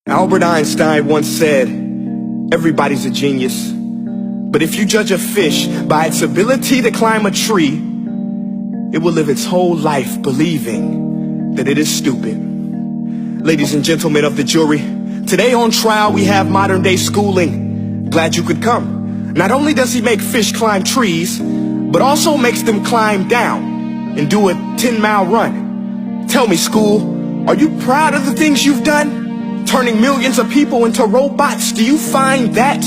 Albert Einstein once said, everybody's a genius, but if you judge a fish by its ability to climb a tree, it will live its whole life believing that it is stupid. Ladies and gentlemen of the jury, today on trial we have modern day schooling. Glad you could come. Not only does he make fish climb trees, but also makes them climb down and do a 10-mile run. Tell me, school, are you proud of the things you've done? Turning millions of people into robots, do you find that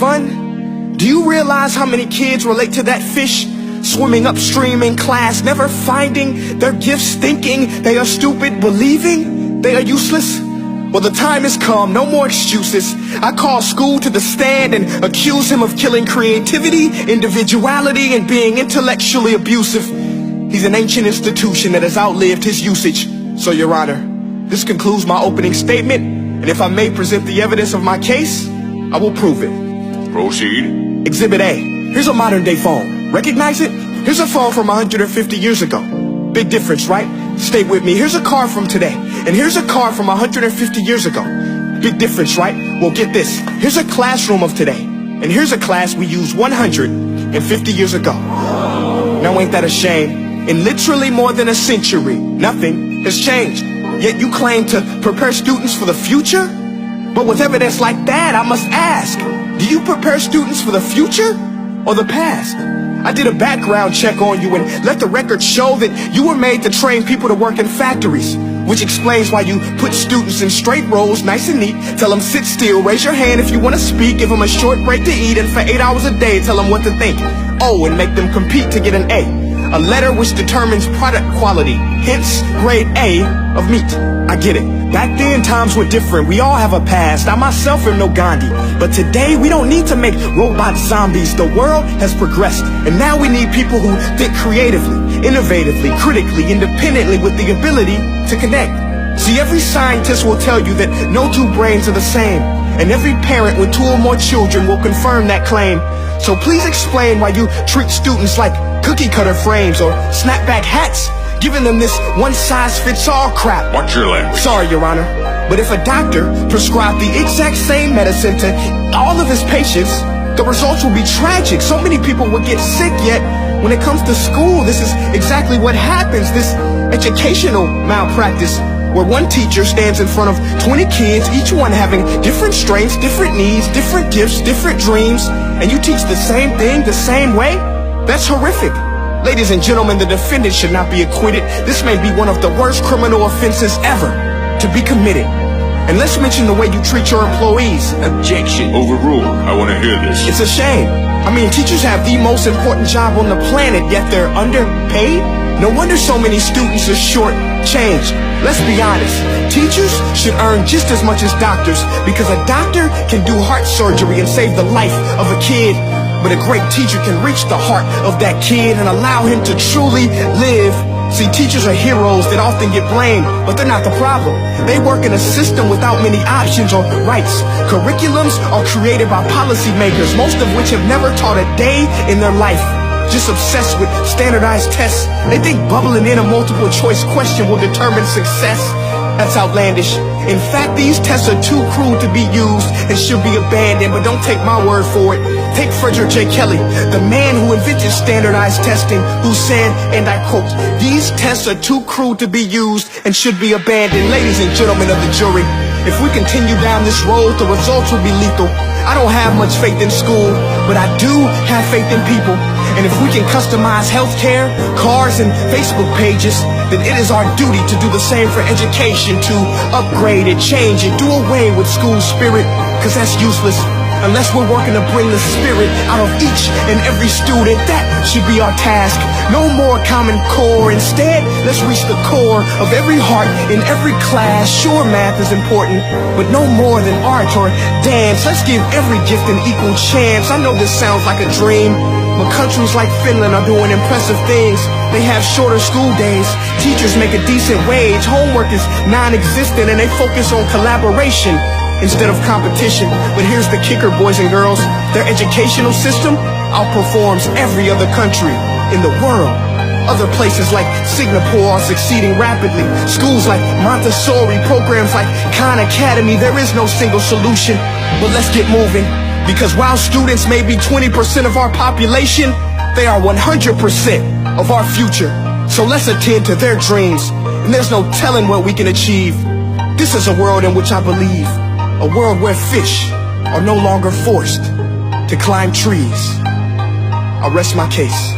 fun? Do you realize how many kids relate to that fish swimming upstream in class, never finding their gifts, thinking they are stupid, believing they are useless? Well, the time has come, no more excuses. I call school to the stand and accuse him of killing creativity, individuality, and being intellectually abusive. He's an ancient institution that has outlived his usage. So, Your Honor, this concludes my opening statement, and if I may present the evidence of my case, I will prove it. Proceed. Exhibit A. Here's a modern day phone. Recognize it? Here's a phone from 150 years ago. Big difference, right? Stay with me. Here's a car from today, and here's a car from 150 years ago. Big difference, right? Well, get this. Here's a classroom of today, and here's a class we used 150 years ago. Now ain't that a shame? In literally more than a century, nothing has changed. Yet you claim to prepare students for the future? But with evidence like that, I must ask, do you prepare students for the future or the past? I did a background check on you and let the record show that you were made to train people to work in factories, which explains why you put students in straight rows, nice and neat, tell them sit still, raise your hand if you want to speak, give them a short break to eat, and for 8 hours a day tell them what to think. Oh, and make them compete to get an A letter which determines product quality, hence grade A of meat. I get it. Back then, times were different. We all have a past. I myself am no Gandhi. But today, we don't need to make robot zombies. The world has progressed. And now we need people who think creatively, innovatively, critically, independently, with the ability to connect. See, every scientist will tell you that no two brains are the same. And every parent with 2 or more children will confirm that claim. So please explain why you treat students like cookie cutter frames or snapback hats, giving them this one-size-fits-all crap. Watch your language. Sorry, Your Honor, but if a doctor prescribed the exact same medicine to all of his patients, the results will be tragic. So many people will get sick, yet when it comes to school, this is exactly what happens. This educational malpractice, where one teacher stands in front of 20 kids, each one having different strengths, different needs, different gifts, different dreams, and you teach the same thing the same way? That's horrific. Ladies and gentlemen, the defendant should not be acquitted. This may be one of the worst criminal offenses ever to be committed. And let's mention the way you treat your employees. Objection. Overruled. I want to hear this. It's a shame. I mean, teachers have the most important job on the planet, yet they're underpaid? No wonder so many students are short-changed. Let's be honest. Teachers should earn just as much as doctors, because a doctor can do heart surgery and save the life of a kid. But a great teacher can reach the heart of that kid and allow him to truly live. See, teachers are heroes that often get blamed, but they're not the problem. They work in a system without many options or rights. Curriculums are created by policymakers, most of which have never taught a day in their life. Just obsessed with standardized tests. They think bubbling in a multiple choice question will determine success. That's outlandish. In fact, these tests are too cruel to be used and should be abandoned, but don't take my word for it. Take Frederick J. Kelly, the man who invented standardized testing, who said, and I quote, "These tests are too cruel to be used and should be abandoned." Ladies and gentlemen of the jury, if we continue down this road, the results will be lethal. I don't have much faith in school, but I do have faith in people. And if we can customize healthcare, cars, and Facebook pages, then it is our duty to do the same for education, to upgrade it, change it, do away with school spirit, because that's useless. Unless we're working to bring the spirit out of each and every student, that should be our task. No more Common Core. Instead, let's reach the core of every heart in every class. Sure, math is important, but no more than art or dance. Let's give every gift an equal chance. I know this sounds like a dream, but countries like Finland are doing impressive things. They have shorter school days. Teachers make a decent wage. Homework is non-existent, and they focus on collaboration instead of competition. But here's the kicker, boys and girls. Their educational system outperforms every other country in the world. Other places like Singapore are succeeding rapidly. Schools like Montessori, programs like Khan Academy. There is no single solution, but let's get moving. Because while students may be 20% of our population, they are 100% of our future. So let's attend to their dreams, and there's no telling what we can achieve. This is a world in which I believe, a world where fish are no longer forced to climb trees. I rest my case.